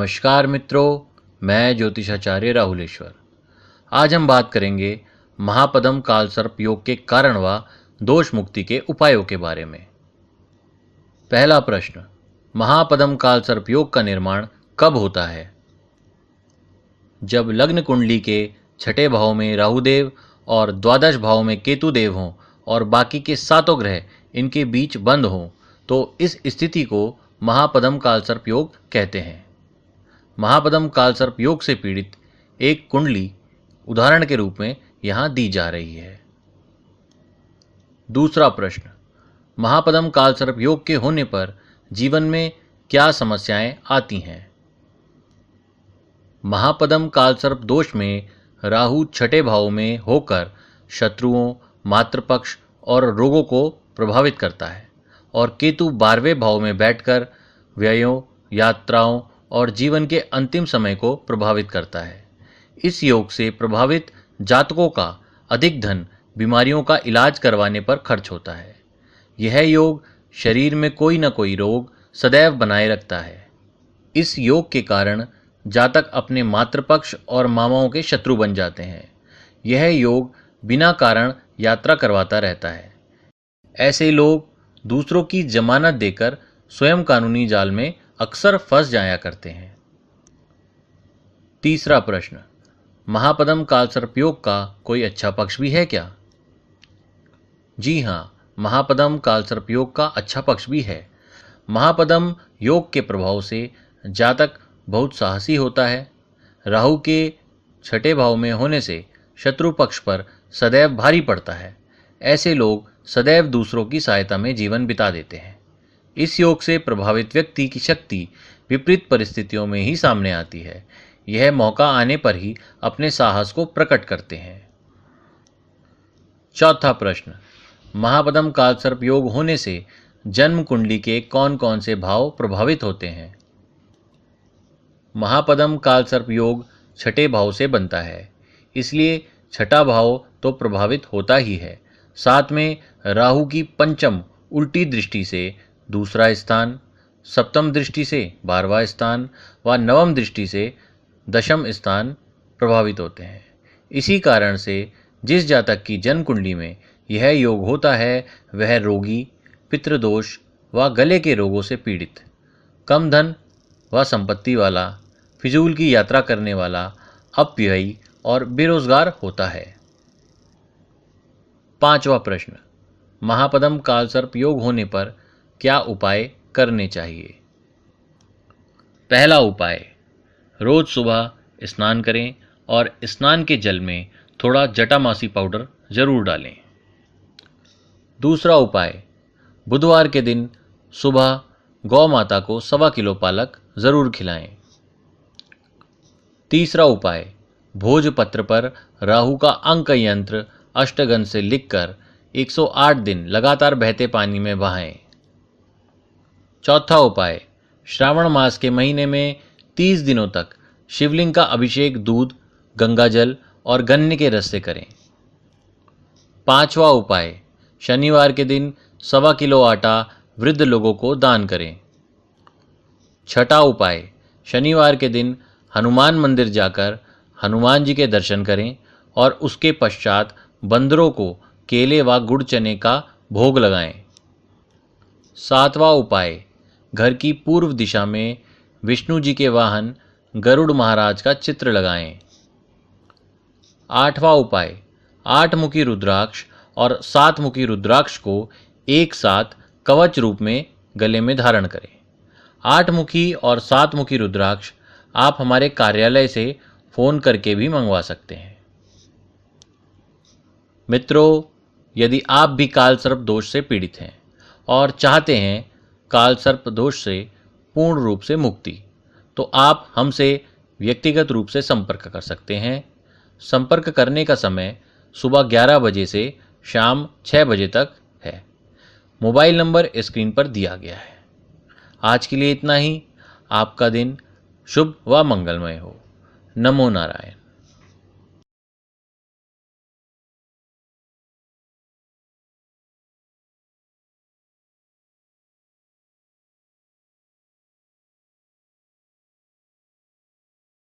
नमस्कार मित्रों, मैं ज्योतिषाचार्य राहुलेश्वर। आज हम बात करेंगे महापद्म कालसर्प योग के कारण व दोष मुक्ति के उपायों के बारे में। पहला प्रश्न, महापद्म कालसर्प योग का निर्माण कब होता है? जब लग्न कुंडली के छठे भाव में राहुदेव और द्वादश भाव में केतुदेव हों और बाकी के सातों ग्रह इनके बीच बंद हों तो इस स्थिति को महापद्म कालसर्प योग कहते हैं। महापद्म कालसर्प योग से पीड़ित एक कुंडली उदाहरण के रूप में यहाँ दी जा रही है। दूसरा प्रश्न, महापद्म कालसर्प योग के होने पर जीवन में क्या समस्याएं आती हैं? महापद्म कालसर्प दोष में राहु छठे भाव में होकर शत्रुओं, मातृपक्ष और रोगों को प्रभावित करता है और केतु 12वें भाव में बैठकर व्ययों, यात्राओं और जीवन के अंतिम समय को प्रभावित करता है। इस योग से प्रभावित जातकों का अधिक धन बीमारियों का इलाज करवाने पर खर्च होता है। यह योग शरीर में कोई न कोई रोग सदैव बनाए रखता है। इस योग के कारण जातक अपने मातृपक्ष और मामाओं के शत्रु बन जाते हैं। यह योग बिना कारण यात्रा करवाता रहता है। ऐसे लोग दूसरों की जमानत देकर स्वयं कानूनी जाल में अक्सर फंस जाया करते हैं। तीसरा प्रश्न, महापद्म कालसर्प योग का कोई अच्छा पक्ष भी है क्या? जी हाँ, महापद्म कालसर्प योग का अच्छा पक्ष भी है। महापद्म योग के प्रभाव से जातक बहुत साहसी होता है। राहु के छठे भाव में होने से शत्रु पक्ष पर सदैव भारी पड़ता है। ऐसे लोग सदैव दूसरों की सहायता में जीवन बिता देते हैं। इस योग से प्रभावित व्यक्ति की शक्ति विपरीत परिस्थितियों में ही सामने आती है। यह मौका आने पर ही अपने साहस को प्रकट करते हैं। चौथा प्रश्न, महापद्म कालसर्प योग होने से जन्म कुंडली के कौन कौन से भाव प्रभावित होते हैं? महापद्म कालसर्प योग छठे भाव से बनता है, इसलिए छठा भाव तो प्रभावित होता ही है। साथ में राहु की पंचम उल्टी दृष्टि से दूसरा स्थान, सप्तम दृष्टि से 12वां स्थान व नवम दृष्टि से दशम स्थान प्रभावित होते हैं। इसी कारण से जिस जातक की जन्म कुंडली में यह योग होता है वह रोगी, पितृदोष व गले के रोगों से पीड़ित, कम धन व संपत्ति वाला, फिजूल की यात्रा करने वाला, अपव्ययी और बेरोजगार होता है। पांचवा प्रश्न, महापद्म कालसर्प योग होने पर क्या उपाय करने चाहिए? पहला उपाय, रोज सुबह स्नान करें और स्नान के जल में थोड़ा जटामासी पाउडर जरूर डालें। दूसरा उपाय, बुधवार के दिन सुबह गौ माता को 1.25 किलो पालक जरूर खिलाएं। तीसरा उपाय, भोजपत्र पर राहु का अंक यंत्र अष्टगन से लिखकर 108 दिन लगातार बहते पानी में बहाएं। चौथा उपाय, श्रावण मास के महीने में 30 दिनों तक शिवलिंग का अभिषेक दूध, गंगाजल और गन्ने के रस से करें। पांचवा उपाय, शनिवार के दिन 1.25 किलो आटा वृद्ध लोगों को दान करें। छठा उपाय, शनिवार के दिन हनुमान मंदिर जाकर हनुमान जी के दर्शन करें और उसके पश्चात बंदरों को केले व गुड़ चने का भोग लगाएं। सातवां उपाय, घर की पूर्व दिशा में विष्णु जी के वाहन गरुड़ महाराज का चित्र लगाएं। आठवां उपाय, 8 मुखी रुद्राक्ष और 7 मुखी रुद्राक्ष को एक साथ कवच रूप में गले में धारण करें। 8 मुखी और 7 मुखी रुद्राक्ष आप हमारे कार्यालय से फोन करके भी मंगवा सकते हैं। मित्रों, यदि आप भी कालसर्प दोष से पीड़ित हैं और चाहते हैं कालसर्प दोष से पूर्ण रूप से मुक्ति, तो आप हमसे व्यक्तिगत रूप से संपर्क कर सकते हैं। संपर्क करने का समय सुबह 11 बजे से शाम 6 बजे तक है। मोबाइल नंबर स्क्रीन पर दिया गया है। आज के लिए इतना ही। आपका दिन शुभ व मंगलमय हो। नमो नारायण।